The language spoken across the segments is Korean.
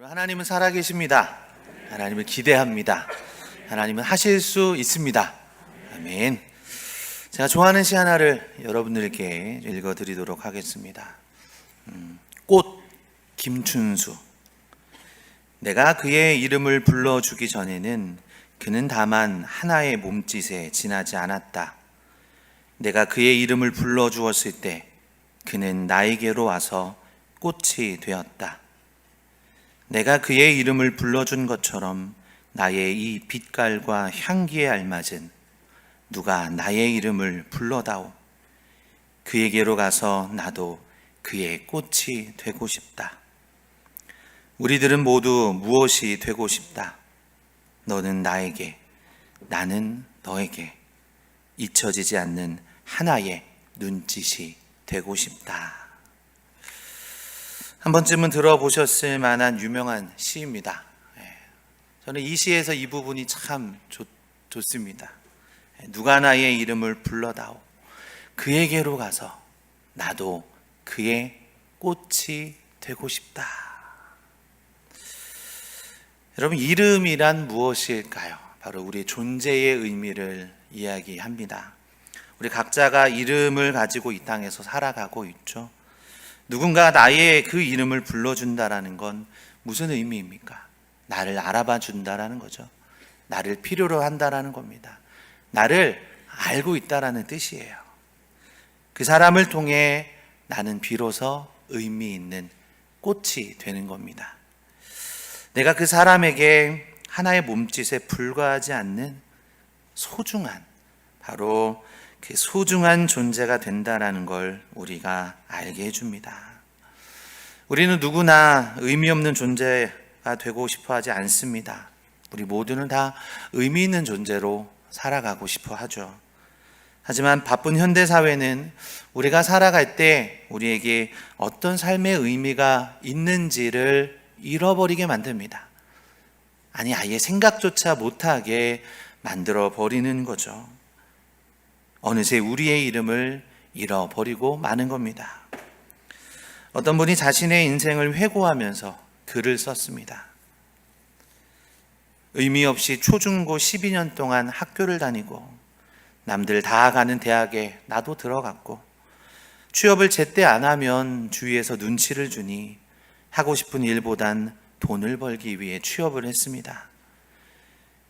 하나님은 살아계십니다. 하나님을 기대합니다. 하나님은 하실 수 있습니다. 아멘. 제가 좋아하는 시 하나를 여러분들께 읽어드리도록 하겠습니다. 꽃 김춘수. 내가 그의 이름을 불러주기 전에는 그는 다만 하나의 몸짓에 지나지 않았다. 내가 그의 이름을 불러주었을 때 그는 나에게로 와서 꽃이 되었다. 내가 그의 이름을 불러준 것처럼 나의 이 빛깔과 향기에 알맞은 누가 나의 이름을 불러다오. 그에게로 가서 나도 그의 꽃이 되고 싶다. 우리들은 모두 무엇이 되고 싶다. 너는 나에게, 나는 너에게 잊혀지지 않는 하나의 눈짓이 되고 싶다. 한 번쯤은 들어보셨을 만한 유명한 시입니다. 저는 이 시에서 이 부분이 참 좋습니다. 누가 나의 이름을 불러다오. 그에게로 가서 나도 그의 꽃이 되고 싶다. 여러분, 이름이란 무엇일까요? 바로 우리의 존재의 의미를 이야기합니다. 우리 각자가 이름을 가지고 이 땅에서 살아가고 있죠. 누군가 나의 그 이름을 불러준다라는 건 무슨 의미입니까? 나를 알아봐 준다라는 거죠. 나를 필요로 한다라는 겁니다. 나를 알고 있다라는 뜻이에요. 그 사람을 통해 나는 비로소 의미 있는 꽃이 되는 겁니다. 내가 그 사람에게 하나의 몸짓에 불과하지 않는 소중한, 바로 그 소중한 존재가 된다라는 걸 우리가 알게 해줍니다. 우리는 누구나 의미 없는 존재가 되고 싶어 하지 않습니다. 우리 모두는 다 의미 있는 존재로 살아가고 싶어 하죠. 하지만 바쁜 현대사회는 우리가 살아갈 때 우리에게 어떤 삶의 의미가 있는지를 잃어버리게 만듭니다. 아니, 아예 생각조차 못하게 만들어 버리는 거죠. 어느새 우리의 이름을 잃어버리고 마는 겁니다. 어떤 분이 자신의 인생을 회고하면서 글을 썼습니다. 의미 없이 초중고 12년 동안 학교를 다니고 남들 다 가는 대학에 나도 들어갔고 취업을 제때 안 하면 주위에서 눈치를 주니 하고 싶은 일보단 돈을 벌기 위해 취업을 했습니다.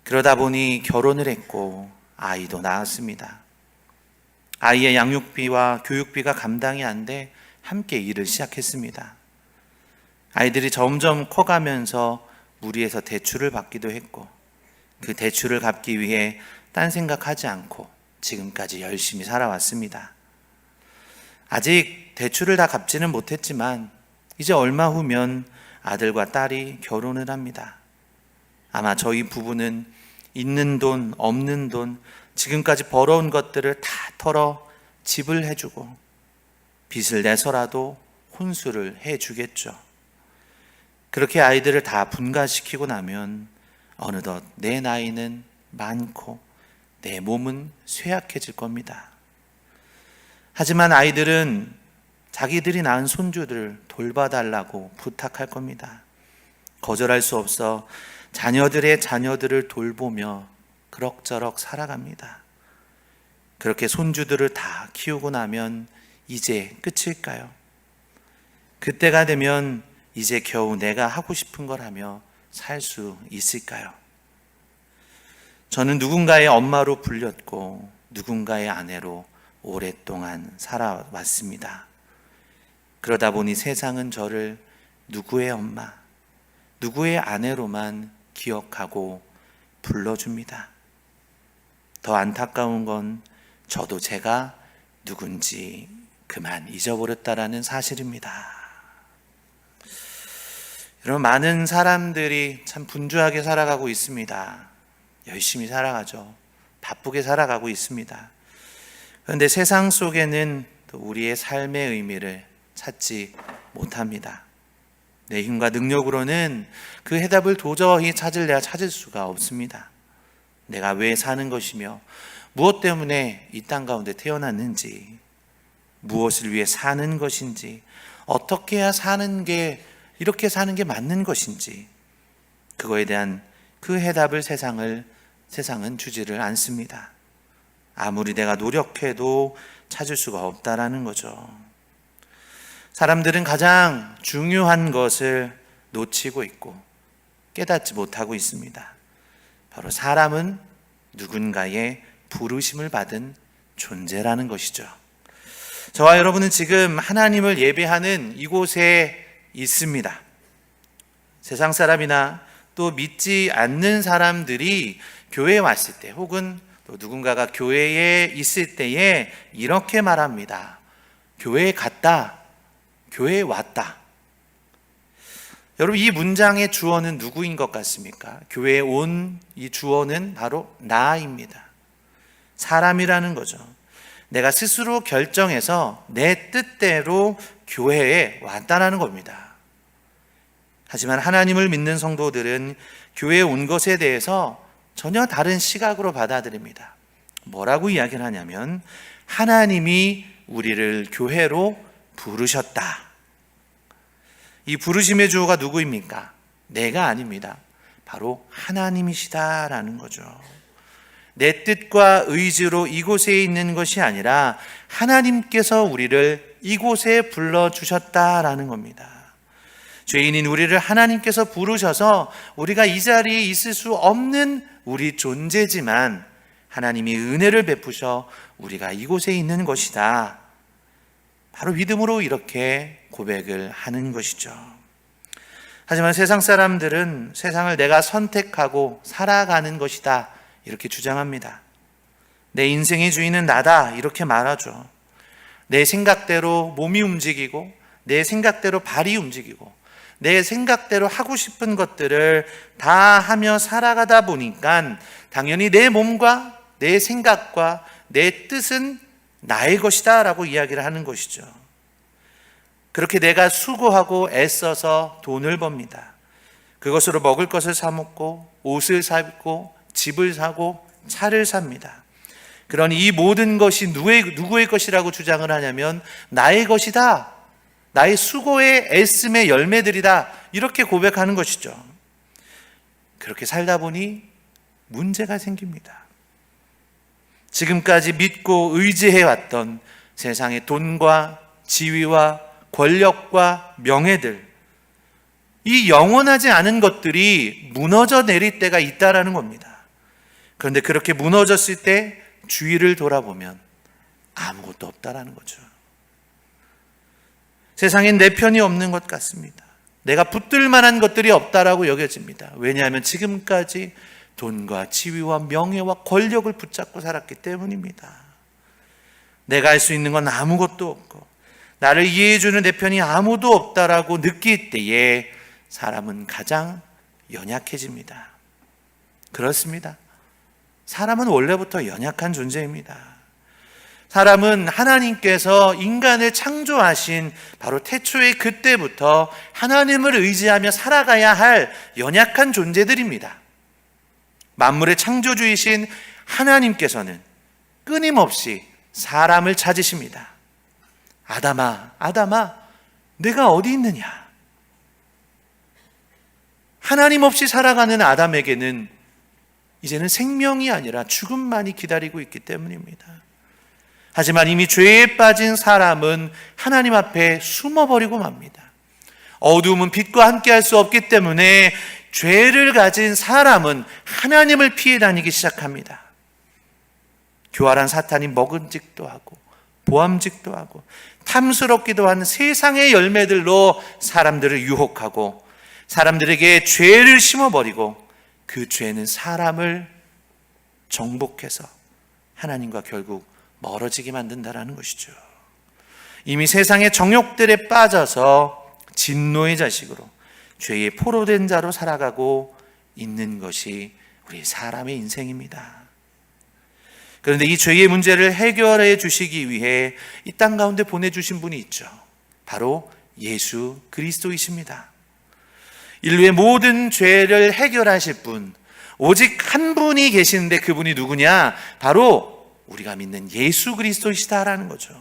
그러다 보니 결혼을 했고 아이도 낳았습니다. 아이의 양육비와 교육비가 감당이 안 돼 함께 일을 시작했습니다. 아이들이 점점 커가면서 무리해서 대출을 받기도 했고 그 대출을 갚기 위해 딴 생각하지 않고 지금까지 열심히 살아왔습니다. 아직 대출을 다 갚지는 못했지만 이제 얼마 후면 아들과 딸이 결혼을 합니다. 아마 저희 부부는 있는 돈, 없는 돈, 지금까지 벌어온 것들을 다 털어 집을 해주고 빚을 내서라도 혼수를 해주겠죠. 그렇게 아이들을 다 분가시키고 나면 어느덧 내 나이는 많고 내 몸은 쇠약해질 겁니다. 하지만 아이들은 자기들이 낳은 손주들을 돌봐달라고 부탁할 겁니다. 거절할 수 없어 자녀들의 자녀들을 돌보며 그럭저럭 살아갑니다. 그렇게 손주들을 다 키우고 나면 이제 끝일까요? 그때가 되면 이제 겨우 내가 하고 싶은 걸 하며 살 수 있을까요? 저는 누군가의 엄마로 불렸고 누군가의 아내로 오랫동안 살아왔습니다. 그러다 보니 세상은 저를 누구의 엄마, 누구의 아내로만 기억하고 불러줍니다. 더 안타까운 건 저도 제가 누군지 그만 잊어버렸다라는 사실입니다. 여러분, 많은 사람들이 참 분주하게 살아가고 있습니다. 열심히 살아가죠. 바쁘게 살아가고 있습니다. 그런데 세상 속에는 또 우리의 삶의 의미를 찾지 못합니다. 내 힘과 능력으로는 그 해답을 도저히 찾을 수가 없습니다. 내가 왜 사는 것이며 무엇 때문에 이 땅 가운데 태어났는지, 무엇을 위해 사는 것인지, 어떻게 해야 사는 게 이렇게 사는 게 맞는 것인지, 그거에 대한 그 해답을 세상은 주지를 않습니다. 아무리 내가 노력해도 찾을 수가 없다라는 거죠. 사람들은 가장 중요한 것을 놓치고 있고 깨닫지 못하고 있습니다. 바로 사람은 누군가의 부르심을 받은 존재라는 것이죠. 저와 여러분은 지금 하나님을 예배하는 이곳에 있습니다. 세상 사람이나 또 믿지 않는 사람들이 교회에 왔을 때, 혹은 또 누군가가 교회에 있을 때에 이렇게 말합니다. 교회에 갔다, 교회에 왔다. 여러분, 이 문장의 주어는 누구인 것 같습니까? 교회에 온 이 주어는 바로 나입니다. 사람이라는 거죠. 내가 스스로 결정해서 내 뜻대로 교회에 왔다라는 겁니다. 하지만 하나님을 믿는 성도들은 교회에 온 것에 대해서 전혀 다른 시각으로 받아들입니다. 뭐라고 이야기를 하냐면, 하나님이 우리를 교회로 부르셨다. 이 부르심의 주어가 누구입니까? 내가 아닙니다. 바로 하나님이시다라는 거죠. 내 뜻과 의지로 이곳에 있는 것이 아니라 하나님께서 우리를 이곳에 불러주셨다라는 겁니다. 죄인인 우리를 하나님께서 부르셔서 우리가 이 자리에 있을 수 없는 우리 존재지만 하나님이 은혜를 베푸셔 우리가 이곳에 있는 것이다. 바로 믿음으로 이렇게 고백을 하는 것이죠. 하지만 세상 사람들은 세상을 내가 선택하고 살아가는 것이다 이렇게 주장합니다. 내 인생의 주인은 나다 이렇게 말하죠. 내 생각대로 몸이 움직이고 내 생각대로 발이 움직이고 내 생각대로 하고 싶은 것들을 다 하며 살아가다 보니까 당연히 내 몸과 내 생각과 내 뜻은 나의 것이다 라고 이야기를 하는 것이죠. 그렇게 내가 수고하고 애써서 돈을 법니다. 그것으로 먹을 것을 사 먹고 옷을 사입고 집을 사고 차를 삽니다. 그러니 이 모든 것이 누구의 것이라고 주장을 하냐면 나의 것이다. 나의 수고의 애씀의 열매들이다. 이렇게 고백하는 것이죠. 그렇게 살다 보니 문제가 생깁니다. 지금까지 믿고 의지해왔던 세상의 돈과 지위와 권력과 명예들, 이 영원하지 않은 것들이 무너져 내릴 때가 있다라는 겁니다. 그런데 그렇게 무너졌을 때 주위를 돌아보면 아무것도 없다라는 거죠. 세상엔 내 편이 없는 것 같습니다. 내가 붙들 만한 것들이 없다라고 여겨집니다. 왜냐하면 지금까지 돈과 지위와 명예와 권력을 붙잡고 살았기 때문입니다. 내가 할 수 있는 건 아무것도 없고 나를 이해해주는 내 편이 아무도 없다라고 느낄 때에 사람은 가장 연약해집니다. 그렇습니다. 사람은 원래부터 연약한 존재입니다. 사람은 하나님께서 인간을 창조하신 바로 태초의 그때부터 하나님을 의지하며 살아가야 할 연약한 존재들입니다. 만물의 창조주이신 하나님께서는 끊임없이 사람을 찾으십니다. 아담아, 아담아, 내가 어디 있느냐? 하나님 없이 살아가는 아담에게는 이제는 생명이 아니라 죽음만이 기다리고 있기 때문입니다. 하지만 이미 죄에 빠진 사람은 하나님 앞에 숨어버리고 맙니다. 어두움은 빛과 함께할 수 없기 때문에 죄를 가진 사람은 하나님을 피해 다니기 시작합니다. 교활한 사탄이 먹은직도 하고 보암직도 하고 탐스럽기도 한 세상의 열매들로 사람들을 유혹하고 사람들에게 죄를 심어버리고 그 죄는 사람을 정복해서 하나님과 결국 멀어지게 만든다라는 것이죠. 이미 세상의 정욕들에 빠져서 진노의 자식으로 죄의 포로된 자로 살아가고 있는 것이 우리 사람의 인생입니다. 그런데 이 죄의 문제를 해결해 주시기 위해 이 땅 가운데 보내주신 분이 있죠. 바로 예수 그리스도이십니다. 인류의 모든 죄를 해결하실 분, 오직 한 분이 계시는데 그분이 누구냐? 바로 우리가 믿는 예수 그리스도이시다라는 거죠.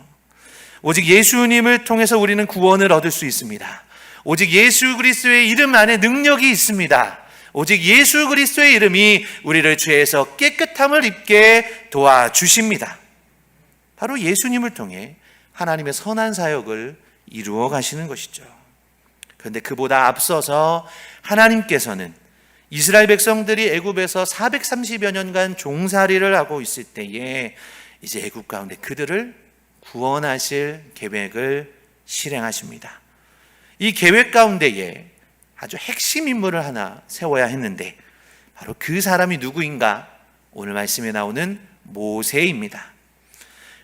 오직 예수님을 통해서 우리는 구원을 얻을 수 있습니다. 오직 예수 그리스도의 이름 안에 능력이 있습니다. 오직 예수 그리스도의 이름이 우리를 죄에서 깨끗함을 입게 도와주십니다. 바로 예수님을 통해 하나님의 선한 사역을 이루어 가시는 것이죠. 그런데 그보다 앞서서 하나님께서는 이스라엘 백성들이 애굽에서 430여 년간 종살이를 하고 있을 때에 이제 애굽 가운데 그들을 구원하실 계획을 실행하십니다. 이 계획 가운데에 아주 핵심 인물을 하나 세워야 했는데 바로 그 사람이 누구인가? 오늘 말씀에 나오는 모세입니다.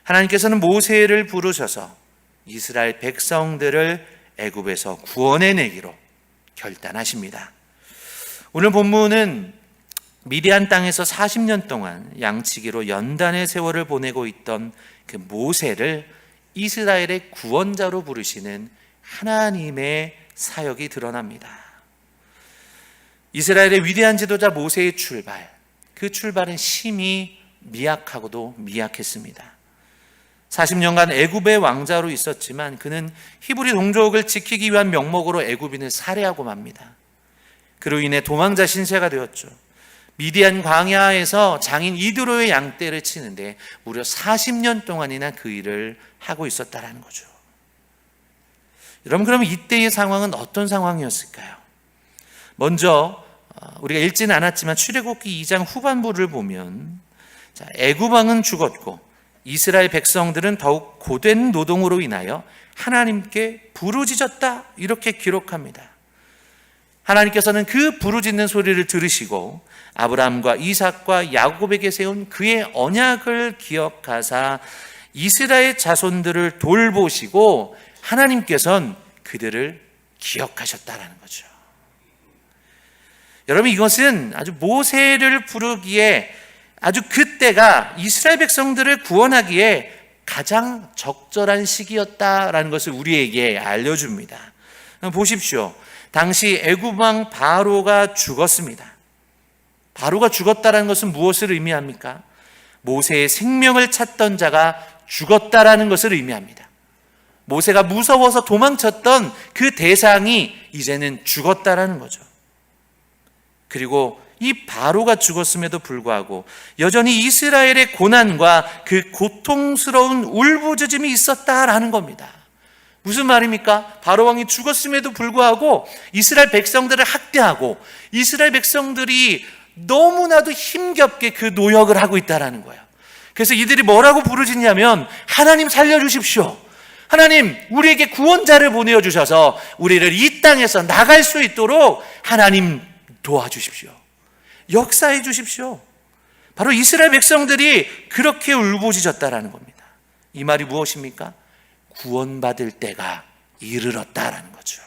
하나님께서는 모세를 부르셔서 이스라엘 백성들을 애굽에서 구원해내기로 결단하십니다. 오늘 본문은 미디안 땅에서 40년 동안 양치기로 연단의 세월을 보내고 있던 그 모세를 이스라엘의 구원자로 부르시는 하나님의 사역이 드러납니다. 이스라엘의 위대한 지도자 모세의 출발, 그 출발은 심히 미약하고도 미약했습니다. 40년간 애굽의 왕자로 있었지만 그는 히브리 동족을 지키기 위한 명목으로 애굽인을 살해하고 맙니다. 그로 인해 도망자 신세가 되었죠. 미디안 광야에서 장인 이드로의 양떼를 치는데 무려 40년 동안이나 그 일을 하고 있었다라는 거죠. 여러분, 그러면 이때의 상황은 어떤 상황이었을까요? 먼저 우리가 읽지는 않았지만 출애굽기 2장 후반부를 보면 애굽 왕은 죽었고 이스라엘 백성들은 더욱 고된 노동으로 인하여 하나님께 부르짖었다, 이렇게 기록합니다. 하나님께서는 그 부르짖는 소리를 들으시고 아브라함과 이삭과 야곱에게 세운 그의 언약을 기억하사 이스라엘 자손들을 돌보시고 하나님께서는 그들을 기억하셨다라는 거죠. 여러분, 이것은 아주 모세를 부르기에 아주 그때가 이스라엘 백성들을 구원하기에 가장 적절한 시기였다라는 것을 우리에게 알려줍니다. 보십시오. 당시 애굽 왕 바로가 죽었습니다. 바로가 죽었다라는 것은 무엇을 의미합니까? 모세의 생명을 찾던 자가 죽었다라는 것을 의미합니다. 모세가 무서워서 도망쳤던 그 대상이 이제는 죽었다라는 거죠. 그리고 이 바로가 죽었음에도 불구하고 여전히 이스라엘의 고난과 그 고통스러운 울부짖음이 있었다라는 겁니다. 무슨 말입니까? 바로 왕이 죽었음에도 불구하고 이스라엘 백성들을 학대하고 이스라엘 백성들이 너무나도 힘겹게 그 노역을 하고 있다라는 거예요. 그래서 이들이 뭐라고 부르짖냐면 하나님 살려주십시오. 하나님, 우리에게 구원자를 보내주셔서 우리를 이 땅에서 나갈 수 있도록 하나님 도와주십시오. 역사해 주십시오. 바로 이스라엘 백성들이 그렇게 울부짖었다라는 겁니다. 이 말이 무엇입니까? 구원받을 때가 이르렀다라는 거죠.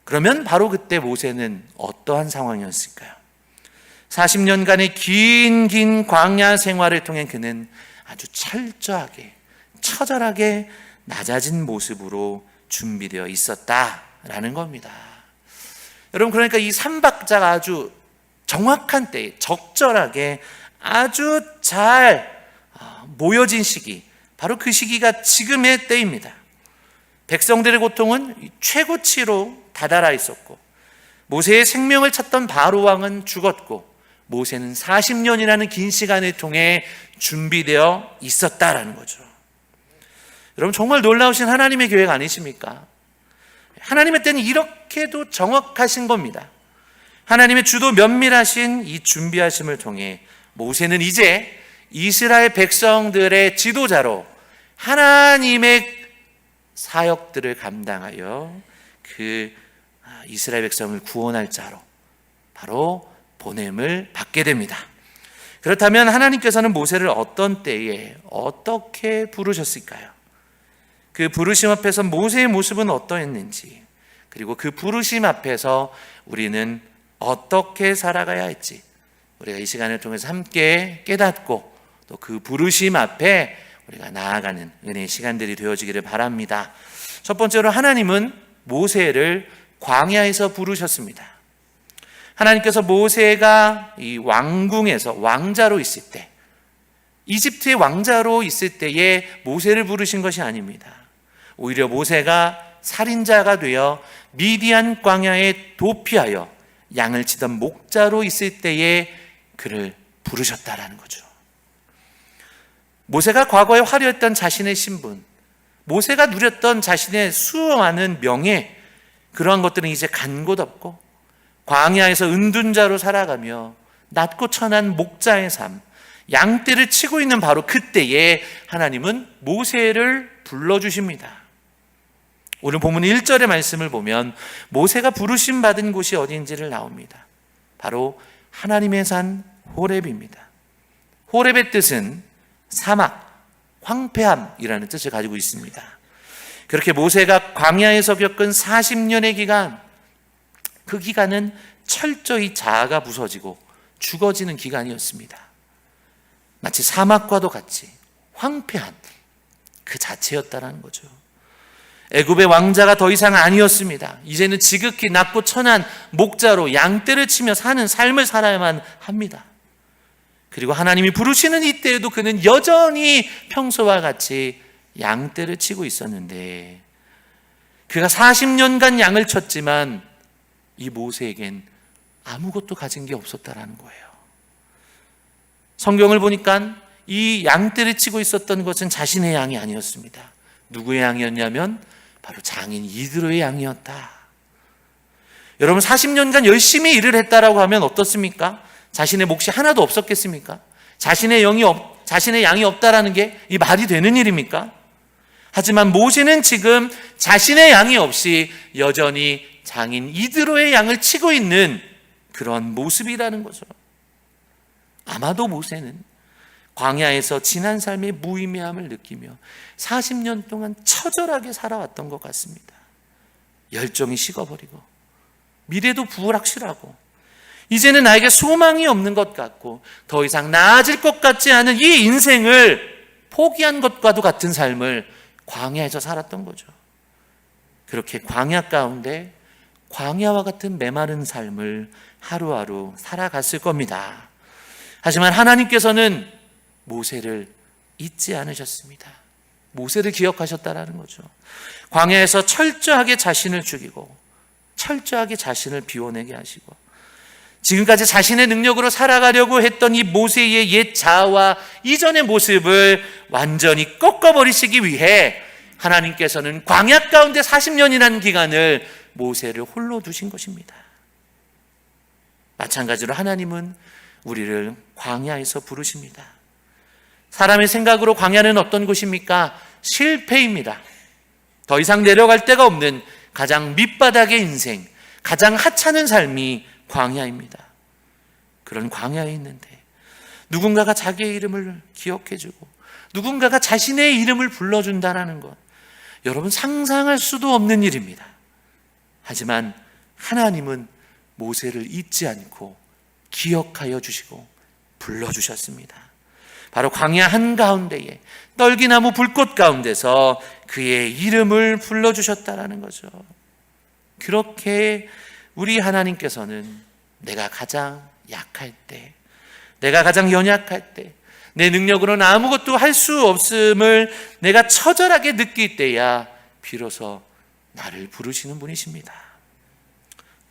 그러면 바로 그때 모세는 어떠한 상황이었을까요? 40년간의 긴 광야 생활을 통해 그는 아주 철저하게, 처절하게 낮아진 모습으로 준비되어 있었다라는 겁니다. 여러분, 그러니까 이 삼박자가 아주 정확한 때에 적절하게 아주 잘 모여진 시기, 바로 그 시기가 지금의 때입니다. 백성들의 고통은 최고치로 다다라 있었고 모세의 생명을 찾던 바로 왕은 죽었고 모세는 40년이라는 긴 시간을 통해 준비되어 있었다라는 거죠. 여러분, 정말 놀라우신 하나님의 계획 아니십니까? 하나님의 때는 이렇게도 정확하신 겁니다. 하나님의 주도 면밀하신 이 준비하심을 통해 모세는 이제 이스라엘 백성들의 지도자로 하나님의 사역들을 감당하여 그 이스라엘 백성을 구원할 자로 바로 보냄을 받게 됩니다. 그렇다면 하나님께서는 모세를 어떤 때에 어떻게 부르셨을까요? 그 부르심 앞에서 모세의 모습은 어떠했는지, 그리고 그 부르심 앞에서 우리는 어떻게 살아가야 할지 우리가 이 시간을 통해서 함께 깨닫고 또 그 부르심 앞에 우리가 나아가는 은혜의 시간들이 되어지기를 바랍니다. 첫 번째로 하나님은 모세를 광야에서 부르셨습니다. 하나님께서 모세가 이 왕궁에서 왕자로 있을 때, 이집트의 왕자로 있을 때에 모세를 부르신 것이 아닙니다. 오히려 모세가 살인자가 되어 미디안 광야에 도피하여 양을 치던 목자로 있을 때에 그를 부르셨다라는 거죠. 모세가 과거에 화려했던 자신의 신분, 모세가 누렸던 자신의 수많은 명예, 그러한 것들은 이제 간 곳 없고 광야에서 은둔자로 살아가며 낮고 천한 목자의 삶, 양떼를 치고 있는 바로 그때에 하나님은 모세를 불러주십니다. 오늘 본문 1절의 말씀을 보면 모세가 부르심 받은 곳이 어디인지를 나옵니다. 바로 하나님의 산 호렙입니다. 호렙의 뜻은 사막, 황폐함이라는 뜻을 가지고 있습니다. 그렇게 모세가 광야에서 겪은 40년의 기간, 그 기간은 철저히 자아가 부서지고 죽어지는 기간이었습니다. 마치 사막과도 같이 황폐한 그 자체였다라는 거죠. 애굽의 왕자가 더 이상 아니었습니다. 이제는 지극히 낮고 천한 목자로 양떼를 치며 사는 삶을 살아야만 합니다. 그리고 하나님이 부르시는 이때에도 그는 여전히 평소와 같이 양떼를 치고 있었는데, 그가 40년간 양을 쳤지만 이 모세에겐 아무것도 가진 게 없었다라는 거예요. 성경을 보니까 이 양떼를 치고 있었던 것은 자신의 양이 아니었습니다. 누구의 양이었냐면 바로 장인 이드로의 양이었다. 여러분, 40년간 열심히 일을 했다라고 하면 어떻습니까? 자신의 몫이 하나도 없었겠습니까? 자신의 양이 없다라는 게 이 말이 되는 일입니까? 하지만 모세는 지금 자신의 양이 없이 여전히 장인 이드로의 양을 치고 있는 그런 모습이라는 거죠. 아마도 모세는 광야에서 지난 삶의 무의미함을 느끼며 40년 동안 처절하게 살아왔던 것 같습니다. 열정이 식어버리고 미래도 불확실하고 이제는 나에게 소망이 없는 것 같고 더 이상 나아질 것 같지 않은 이 인생을 포기한 것과도 같은 삶을 광야에서 살았던 거죠. 그렇게 광야 가운데 광야와 같은 메마른 삶을 하루하루 살아갔을 겁니다. 하지만 하나님께서는 모세를 잊지 않으셨습니다. 모세를 기억하셨다라는 거죠. 광야에서 철저하게 자신을 죽이고 철저하게 자신을 비워내게 하시고 지금까지 자신의 능력으로 살아가려고 했던 이 모세의 옛 자아와 이전의 모습을 완전히 꺾어버리시기 위해 하나님께서는 광야 가운데 40년이라는 기간을 모세를 홀로 두신 것입니다. 마찬가지로 하나님은 우리를 광야에서 부르십니다. 사람의 생각으로 광야는 어떤 곳입니까? 실패입니다. 더 이상 내려갈 데가 없는 가장 밑바닥의 인생, 가장 하찮은 삶이 광야입니다. 그런 광야에 있는데 누군가가 자기의 이름을 기억해주고 누군가가 자신의 이름을 불러준다는 것, 여러분 상상할 수도 없는 일입니다. 하지만 하나님은 모세를 잊지 않고 기억하여 주시고 불러주셨습니다. 바로 광야 한가운데에 떨기나무 불꽃 가운데서 그의 이름을 불러주셨다라는 거죠. 그렇게 우리 하나님께서는 내가 가장 약할 때, 내가 가장 연약할 때, 내 능력으로는 아무것도 할 수 없음을 내가 처절하게 느낄 때야 비로소 나를 부르시는 분이십니다.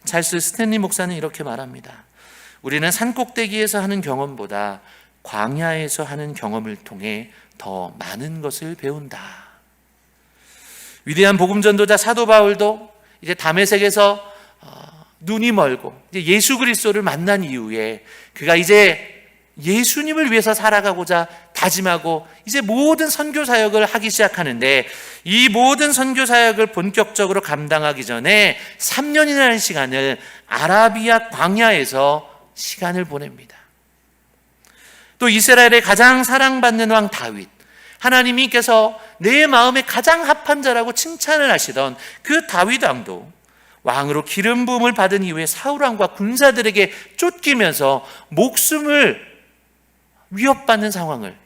찰스 스탠리 목사는 이렇게 말합니다. 우리는 산꼭대기에서 하는 경험보다 광야에서 하는 경험을 통해 더 많은 것을 배운다. 위대한 복음 전도자 사도 바울도 이제 다메섹에서 눈이 멀고 이제 예수 그리스도를 만난 이후에 그가 이제 예수님을 위해서 살아가고자 다짐하고 이제 모든 선교 사역을 하기 시작하는데, 이 모든 선교 사역을 본격적으로 감당하기 전에 3년이라는 시간을 아라비아 광야에서 시간을 보냅니다. 또 이스라엘의 가장 사랑받는 왕 다윗, 하나님께서 내 마음에 가장 합한 자라고 칭찬을 하시던 그 다윗 왕도 왕으로 기름 부음을 받은 이후에 사울 왕과 군사들에게 쫓기면서 목숨을 위협받는 상황을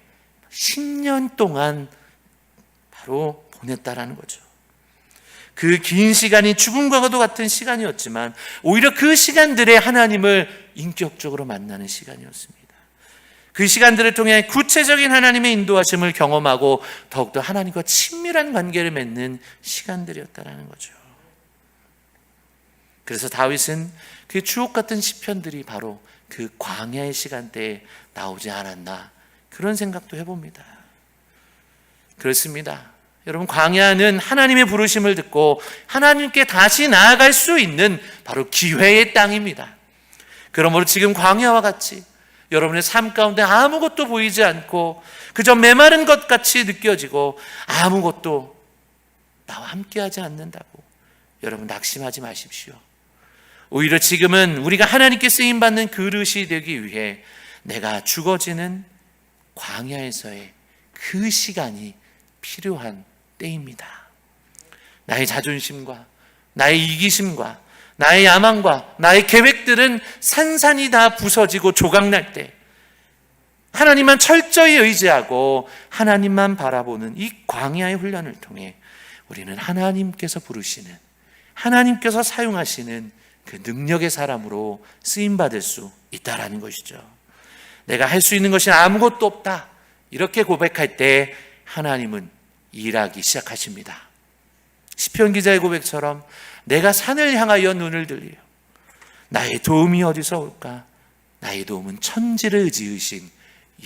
10년 동안 바로 보냈다라는 거죠. 그 긴 시간이 죽음과도 같은 시간이었지만 오히려 그 시간들에 하나님을 인격적으로 만나는 시간이었습니다. 그 시간들을 통해 구체적인 하나님의 인도하심을 경험하고 더욱더 하나님과 친밀한 관계를 맺는 시간들이었다는 거죠. 그래서 다윗은 그 주옥 같은 시편들이 바로 그 광야의 시간대에 나오지 않았나, 그런 생각도 해봅니다. 그렇습니다. 여러분, 광야는 하나님의 부르심을 듣고 하나님께 다시 나아갈 수 있는 바로 기회의 땅입니다. 그러므로 지금 광야와 같이 여러분의 삶 가운데 아무것도 보이지 않고 그저 메마른 것 같이 느껴지고 아무것도 나와 함께하지 않는다고 여러분 낙심하지 마십시오. 오히려 지금은 우리가 하나님께 쓰임받는 그릇이 되기 위해 내가 죽어지는 광야에서의 그 시간이 필요한 때입니다. 나의 자존심과 나의 이기심과 나의 야망과 나의 계획들은 산산이 다 부서지고 조각날 때 하나님만 철저히 의지하고 하나님만 바라보는 이 광야의 훈련을 통해 우리는 하나님께서 부르시는, 하나님께서 사용하시는 그 능력의 사람으로 쓰임받을 수 있다라는 것이죠. 내가 할 수 있는 것이 아무것도 없다, 이렇게 고백할 때 하나님은 일하기 시작하십니다. 시편 기자의 고백처럼 내가 산을 향하여 눈을 들리요 나의 도움이 어디서 올까? 나의 도움은 천지를 지으신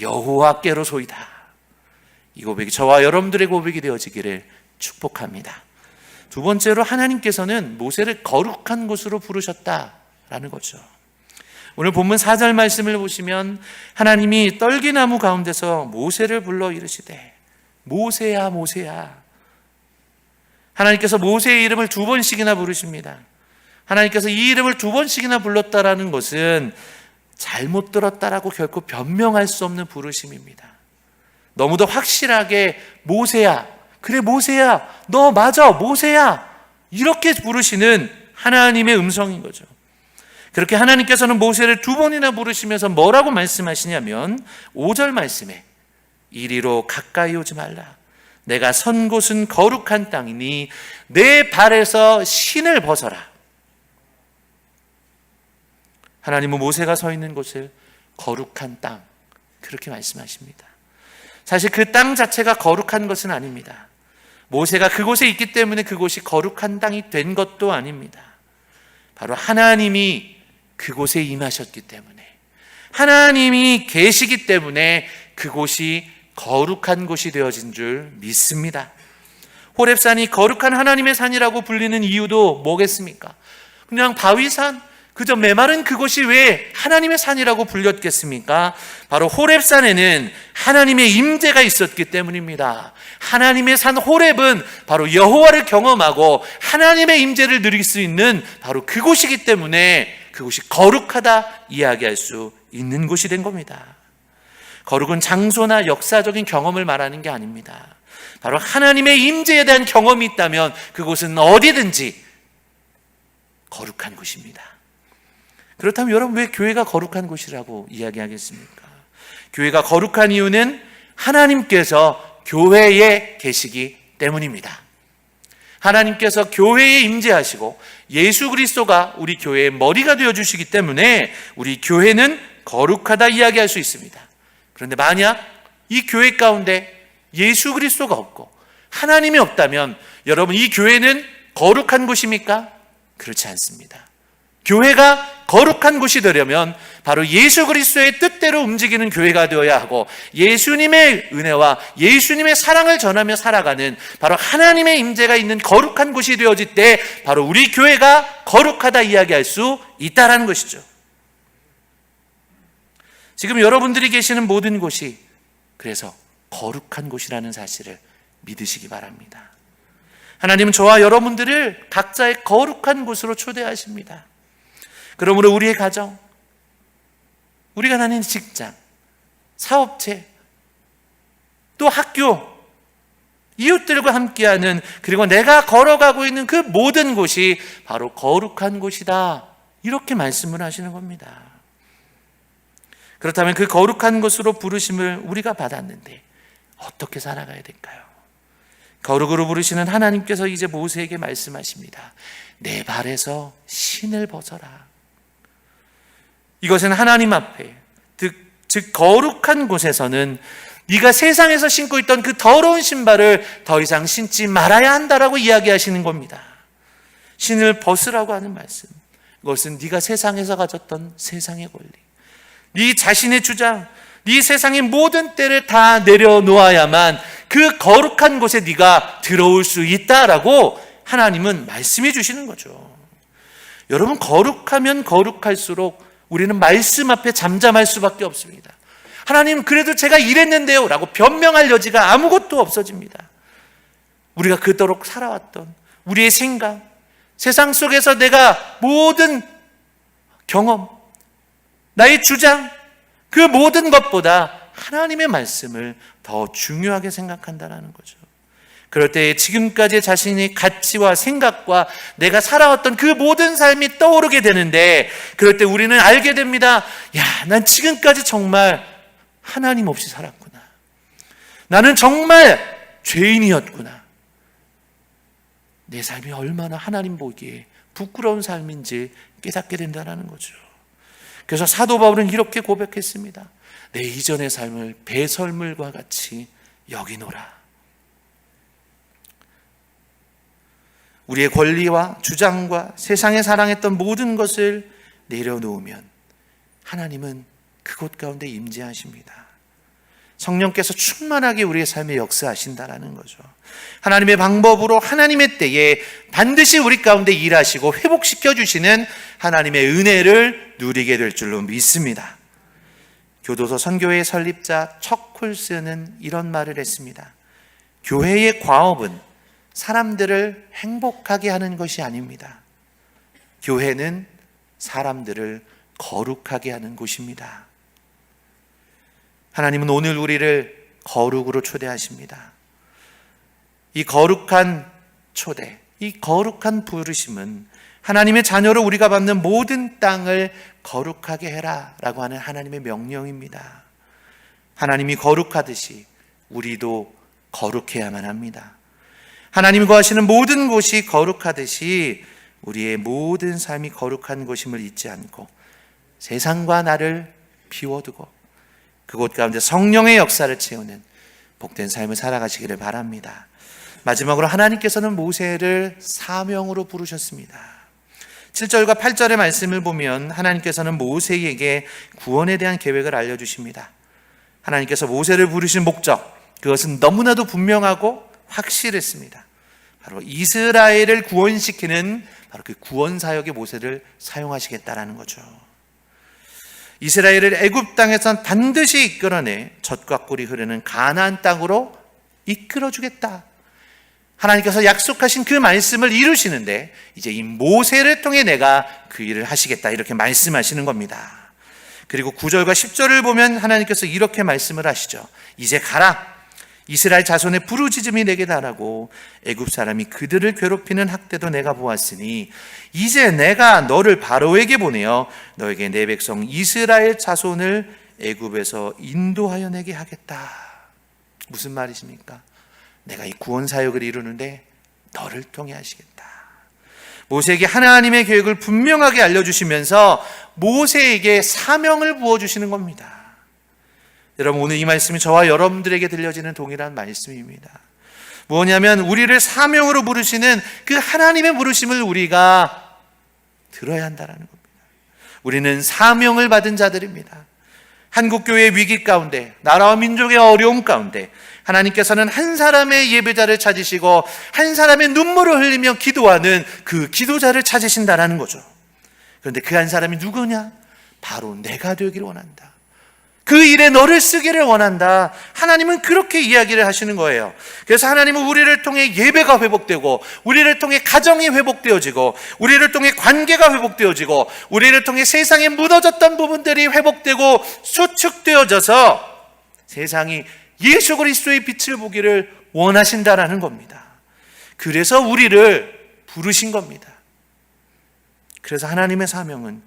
여호와께로소이다. 이 고백이 저와 여러분들의 고백이 되어지기를 축복합니다. 두 번째로, 하나님께서는 모세를 거룩한 곳으로 부르셨다라는 거죠. 오늘 본문 4절 말씀을 보시면 하나님이 떨기나무 가운데서 모세를 불러 이르시되 모세야 모세야. 하나님께서 모세의 이름을 2번씩이나 부르십니다. 하나님께서 이 이름을 2번씩이나 불렀다라는 것은 잘못 들었다라고 결코 변명할 수 없는 부르심입니다. 너무도 확실하게 모세야, 그래 모세야, 너 맞아 모세야, 이렇게 부르시는 하나님의 음성인 거죠. 그렇게 하나님께서는 모세를 2번이나 부르시면서 뭐라고 말씀하시냐면 5절 말씀에 이리로 가까이 오지 말라. 내가 선 곳은 거룩한 땅이니 내 발에서 신을 벗어라. 하나님은 모세가 서 있는 곳을 거룩한 땅, 그렇게 말씀하십니다. 사실 그 땅 자체가 거룩한 것은 아닙니다. 모세가 그곳에 있기 때문에 그곳이 거룩한 땅이 된 것도 아닙니다. 바로 하나님이 그곳에 임하셨기 때문에, 하나님이 계시기 때문에 그곳이 거룩한 곳이 되어진 줄 믿습니다. 호렙산이 거룩한 하나님의 산이라고 불리는 이유도 뭐겠습니까? 그냥 바위산, 그저 메마른 그곳이 왜 하나님의 산이라고 불렸겠습니까? 바로 호렙산에는 하나님의 임재가 있었기 때문입니다. 하나님의 산 호렙은 바로 여호와를 경험하고 하나님의 임재를 누릴 수 있는 바로 그곳이기 때문에 그곳이 거룩하다 이야기할 수 있는 곳이 된 겁니다. 거룩은 장소나 역사적인 경험을 말하는 게 아닙니다. 바로 하나님의 임재에 대한 경험이 있다면 그곳은 어디든지 거룩한 곳입니다. 그렇다면 여러분, 왜 교회가 거룩한 곳이라고 이야기하겠습니까? 교회가 거룩한 이유는 하나님께서 교회에 계시기 때문입니다. 하나님께서 교회에 임재하시고 예수 그리스도가 우리 교회의 머리가 되어주시기 때문에 우리 교회는 거룩하다 이야기할 수 있습니다. 그런데 만약 이 교회 가운데 예수 그리스도가 없고 하나님이 없다면 여러분, 이 교회는 거룩한 곳입니까? 그렇지 않습니다. 교회가 거룩한 곳이 되려면 바로 예수 그리스도의 뜻대로 움직이는 교회가 되어야 하고, 예수님의 은혜와 예수님의 사랑을 전하며 살아가는 바로 하나님의 임재가 있는 거룩한 곳이 되어질 때 바로 우리 교회가 거룩하다 이야기할 수 있다라는 것이죠. 지금 여러분들이 계시는 모든 곳이 그래서 거룩한 곳이라는 사실을 믿으시기 바랍니다. 하나님은 저와 여러분들을 각자의 거룩한 곳으로 초대하십니다. 그러므로 우리의 가정, 우리가 다니는 직장, 사업체, 또 학교, 이웃들과 함께하는, 그리고 내가 걸어가고 있는 그 모든 곳이 바로 거룩한 곳이다, 이렇게 말씀을 하시는 겁니다. 그렇다면 그 거룩한 곳으로 부르심을 우리가 받았는데 어떻게 살아가야 될까요? 거룩으로 부르시는 하나님께서 이제 모세에게 말씀하십니다. 내 발에서 신을 벗어라. 이것은 하나님 앞에, 즉 즉 거룩한 곳에서는 네가 세상에서 신고 있던 그 더러운 신발을 더 이상 신지 말아야 한다라고 이야기하시는 겁니다. 신을 벗으라고 하는 말씀, 그것은 네가 세상에서 가졌던 세상의 권리, 네 자신의 주장, 네 세상의 모든 때를 다 내려놓아야만 그 거룩한 곳에 네가 들어올 수 있다라고 하나님은 말씀해 주시는 거죠. 여러분, 거룩하면 거룩할수록 우리는 말씀 앞에 잠잠할 수밖에 없습니다. 하나님, 그래도 제가 이랬는데요 라고 변명할 여지가 아무것도 없어집니다. 우리가 그토록 살아왔던 우리의 생각, 세상 속에서 내가 모든 경험, 나의 주장, 그 모든 것보다 하나님의 말씀을 더 중요하게 생각한다는 거죠. 그럴 때 지금까지 자신의 가치와 생각과 내가 살아왔던 그 모든 삶이 떠오르게 되는데, 그럴 때 우리는 알게 됩니다. 야, 난 지금까지 정말 하나님 없이 살았구나. 나는 정말 죄인이었구나. 내 삶이 얼마나 하나님 보기에 부끄러운 삶인지 깨닫게 된다는 거죠. 그래서 사도 바울은 이렇게 고백했습니다. 내 이전의 삶을 배설물과 같이 여기노라. 우리의 권리와 주장과 세상에 사랑했던 모든 것을 내려놓으면 하나님은 그곳 가운데 임재하십니다. 성령께서 충만하게 우리의 삶에 역사하신다라는 거죠. 하나님의 방법으로 하나님의 때에 반드시 우리 가운데 일하시고 회복시켜 주시는 하나님의 은혜를 누리게 될 줄로 믿습니다. 교도소 선교회 설립자 척 콜스는 이런 말을 했습니다. 교회의 과업은 사람들을 행복하게 하는 것이 아닙니다. 교회는 사람들을 거룩하게 하는 곳입니다. 하나님은 오늘 우리를 거룩으로 초대하십니다. 이 거룩한 초대, 이 거룩한 부르심은 하나님의 자녀로 우리가 받는 모든 땅을 거룩하게 해라 라고 하는 하나님의 명령입니다. 하나님이 거룩하듯이 우리도 거룩해야만 합니다. 하나님이 거하시는 모든 곳이 거룩하듯이 우리의 모든 삶이 거룩한 곳임을 잊지 않고 세상과 나를 비워두고 그곳 가운데 성령의 역사를 채우는 복된 삶을 살아가시기를 바랍니다. 마지막으로 하나님께서는 모세를 사명으로 부르셨습니다. 7절과 8절의 말씀을 보면 하나님께서는 모세에게 구원에 대한 계획을 알려주십니다. 하나님께서 모세를 부르신 목적, 그것은 너무나도 분명하고 확실했습니다. 바로 이스라엘을 구원시키는 바로 그 구원 사역에 모세를 사용하시겠다라는 거죠. 이스라엘을 애굽 땅에선 반드시 이끌어내 젖과 꿀이 흐르는 가나안 땅으로 이끌어주겠다. 하나님께서 약속하신 그 말씀을 이루시는데 이제 이 모세를 통해 내가 그 일을 하시겠다 이렇게 말씀하시는 겁니다. 그리고 9절과 10절을 보면 하나님께서 이렇게 말씀을 하시죠. 이제 가라. 이스라엘 자손의 부르짖음이 내게 달하고 애굽 사람이 그들을 괴롭히는 학대도 내가 보았으니 이제 내가 너를 바로에게 보내어 너에게 내 백성 이스라엘 자손을 애굽에서 인도하여 내게 하겠다. 무슨 말이십니까? 내가 이 구원 사역을 이루는데 너를 통해 하시겠다. 모세에게 하나님의 계획을 분명하게 알려주시면서 모세에게 사명을 부어주시는 겁니다. 여러분, 오늘 이 말씀이 저와 여러분들에게 들려지는 동일한 말씀입니다. 뭐냐면 우리를 사명으로 부르시는 그 하나님의 부르심을 우리가 들어야 한다는 겁니다. 우리는 사명을 받은 자들입니다. 한국교회의 위기 가운데, 나라와 민족의 어려움 가운데 하나님께서는 한 사람의 예배자를 찾으시고 한 사람의 눈물을 흘리며 기도하는 그 기도자를 찾으신다라는 거죠. 그런데 그 한 사람이 누구냐? 바로 내가 되기를 원한다. 그 일에 너를 쓰기를 원한다. 하나님은 그렇게 이야기를 하시는 거예요. 그래서 하나님은 우리를 통해 예배가 회복되고 우리를 통해 가정이 회복되어지고 우리를 통해 관계가 회복되어지고 우리를 통해 세상에 무너졌던 부분들이 회복되고 수축되어져서 세상이 예수 그리스도의 빛을 보기를 원하신다라는 겁니다. 그래서 우리를 부르신 겁니다. 그래서 하나님의 사명은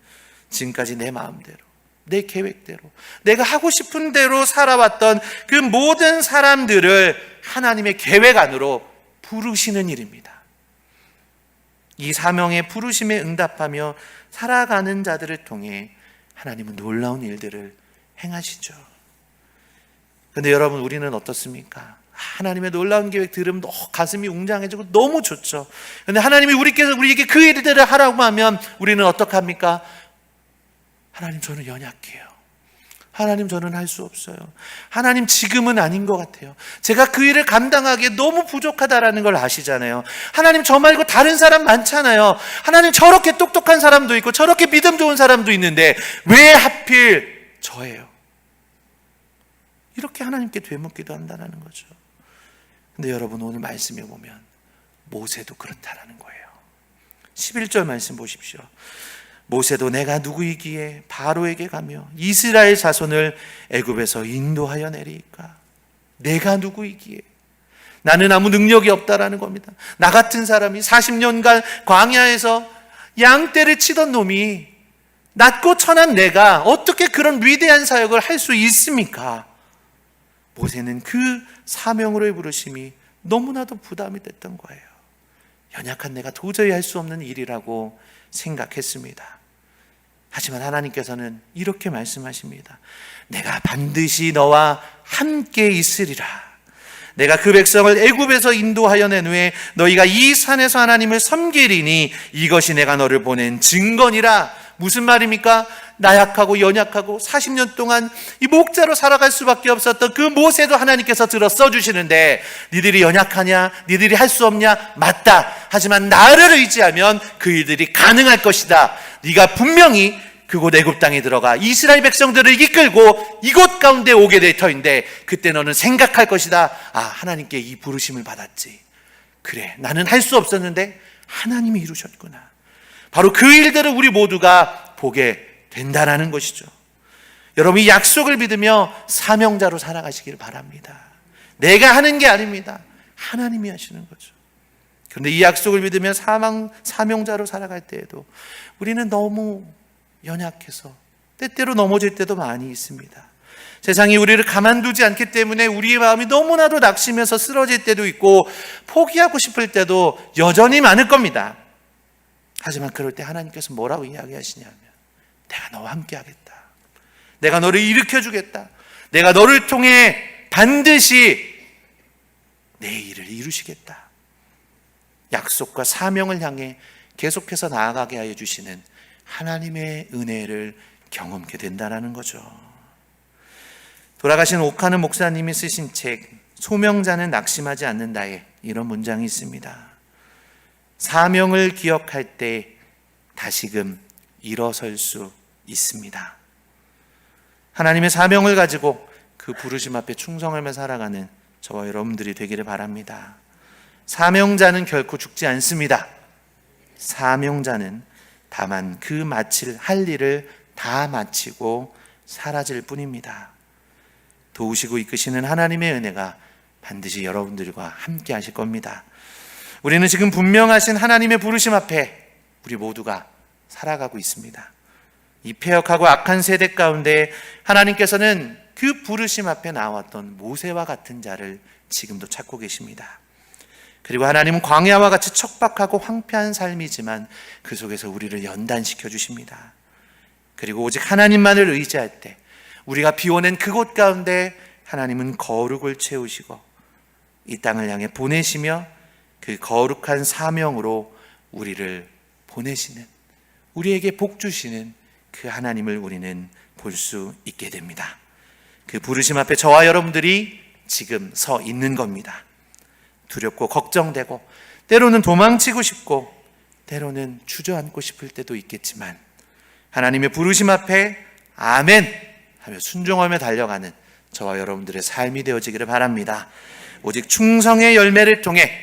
지금까지 내 마음대로, 내 계획대로, 내가 하고 싶은 대로 살아왔던 그 모든 사람들을 하나님의 계획 안으로 부르시는 일입니다. 이 사명의 부르심에 응답하며 살아가는 자들을 통해 하나님은 놀라운 일들을 행하시죠. 그런데 여러분, 우리는 어떻습니까? 하나님의 놀라운 계획 들으면 가슴이 웅장해지고 너무 좋죠. 그런데 하나님이 우리에게 그 일들을 하라고 하면 우리는 어떡합니까? 하나님, 저는 연약해요. 하나님, 저는 할 수 없어요. 하나님, 지금은 아닌 것 같아요. 제가 그 일을 감당하기에 너무 부족하다라는 걸 아시잖아요. 하나님, 저 말고 다른 사람 많잖아요. 하나님, 저렇게 똑똑한 사람도 있고 저렇게 믿음 좋은 사람도 있는데 왜 하필 저예요? 이렇게 하나님께 되묻기도 한다는 거죠. 근데 여러분, 오늘 말씀에 보면 모세도 그렇다라는 거예요. 11절 말씀 보십시오. 모세도 내가 누구이기에 바로에게 가며 이스라엘 자손을 애굽에서 인도하여 내리까? 내가 누구이기에? 나는 아무 능력이 없다라는 겁니다. 나 같은 사람이 40년간 광야에서 양떼를 치던 놈이, 낮고 천한 내가 어떻게 그런 위대한 사역을 할 수 있습니까? 모세는 그 사명으로의 부르심이 너무나도 부담이 됐던 거예요. 연약한 내가 도저히 할 수 없는 일이라고 생각했습니다. 하지만 하나님께서는 이렇게 말씀하십니다. 내가 반드시 너와 함께 있으리라. 내가 그 백성을 애굽에서 인도하여 낸 후에 너희가 이 산에서 하나님을 섬기리니 이것이 내가 너를 보낸 증거니라. 무슨 말입니까? 나약하고 연약하고 40년 동안 이 목자로 살아갈 수밖에 없었던 그 모세도 하나님께서 들어 써주시는데, 니들이 연약하냐? 니들이 할 수 없냐? 맞다. 하지만 나를 의지하면 그 일들이 가능할 것이다. 네가 분명히 그곳 애굽 땅에 들어가 이스라엘 백성들을 이끌고 이곳 가운데 오게 될 터인데, 그때 너는 생각할 것이다. 아, 하나님께 이 부르심을 받았지. 그래, 나는 할 수 없었는데 하나님이 이루셨구나. 바로 그 일들을 우리 모두가 보게 된다라는 것이죠. 여러분, 이 약속을 믿으며 사명자로 살아가시길 바랍니다. 내가 하는 게 아닙니다. 하나님이 하시는 거죠. 그런데 이 약속을 믿으며 사명자로 살아갈 때에도 우리는 너무 연약해서 때때로 넘어질 때도 많이 있습니다. 세상이 우리를 가만두지 않기 때문에 우리의 마음이 너무나도 낙심해서 쓰러질 때도 있고 포기하고 싶을 때도 여전히 많을 겁니다. 하지만 그럴 때 하나님께서 뭐라고 이야기하시냐면, 내가 너와 함께 하겠다. 내가 너를 일으켜주겠다. 내가 너를 통해 반드시 내 일을 이루시겠다. 약속과 사명을 향해 계속해서 나아가게 하여 주시는 하나님의 은혜를 경험하게 된다는 거죠. 돌아가신 오카는 목사님이 쓰신 책 소명자는 낙심하지 않는다에 이런 문장이 있습니다. 사명을 기억할 때 다시금 일어설 수 있습니다. 하나님의 사명을 가지고 그 부르심 앞에 충성하며 살아가는 저와 여러분들이 되기를 바랍니다. 사명자는 결코 죽지 않습니다. 사명자는 다만 그 마칠 할 일을 다 마치고 사라질 뿐입니다. 도우시고 이끄시는 하나님의 은혜가 반드시 여러분들과 함께 하실 겁니다. 우리는 지금 분명하신 하나님의 부르심 앞에 우리 모두가 살아가고 있습니다. 이 패역하고 악한 세대 가운데 하나님께서는 그 부르심 앞에 나왔던 모세와 같은 자를 지금도 찾고 계십니다. 그리고 하나님은 광야와 같이 척박하고 황폐한 삶이지만 그 속에서 우리를 연단시켜 주십니다. 그리고 오직 하나님만을 의지할 때 우리가 비워낸 그곳 가운데 하나님은 거룩을 채우시고 이 땅을 향해 보내시며 그 거룩한 사명으로 우리를 보내시는, 우리에게 복 주시는 그 하나님을 우리는 볼 수 있게 됩니다. 그 부르심 앞에 저와 여러분들이 지금 서 있는 겁니다. 두렵고 걱정되고 때로는 도망치고 싶고 때로는 주저앉고 싶을 때도 있겠지만 하나님의 부르심 앞에 아멘 하며 순종하며 달려가는 저와 여러분들의 삶이 되어지기를 바랍니다. 오직 충성의 열매를 통해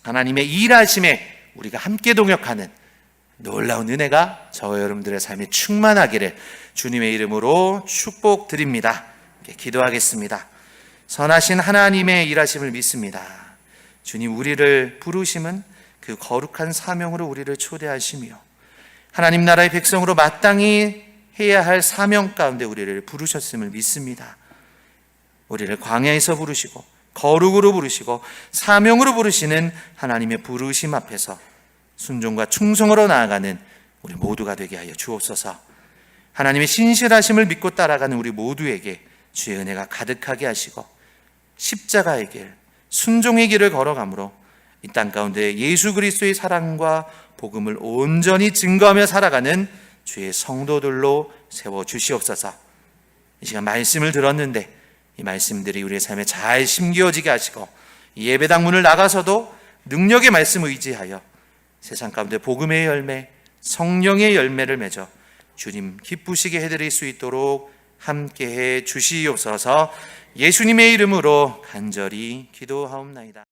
하나님의 일하심에 우리가 함께 동역하는 놀라운 은혜가 저와 여러분들의 삶에 충만하기를 주님의 이름으로 축복드립니다. 기도하겠습니다. 선하신 하나님의 일하심을 믿습니다. 주님, 우리를 부르심은 그 거룩한 사명으로 우리를 초대하시며 하나님 나라의 백성으로 마땅히 해야 할 사명 가운데 우리를 부르셨음을 믿습니다. 우리를 광야에서 부르시고 거룩으로 부르시고 사명으로 부르시는 하나님의 부르심 앞에서 순종과 충성으로 나아가는 우리 모두가 되게 하여 주옵소서. 하나님의 신실하심을 믿고 따라가는 우리 모두에게 주의 은혜가 가득하게 하시고 십자가의 길, 순종의 길을 걸어가므로 이 땅 가운데 예수 그리스도의 사랑과 복음을 온전히 증거하며 살아가는 주의 성도들로 세워주시옵소서. 이 시간 말씀을 들었는데 이 말씀들이 우리의 삶에 잘 심겨지게 하시고 예배당 문을 나가서도 능력의 말씀 의지하여 세상 가운데 복음의 열매, 성령의 열매를 맺어 주님 기쁘시게 해드릴 수 있도록 함께해 주시옵소서. 예수님의 이름으로 간절히 기도하옵나이다.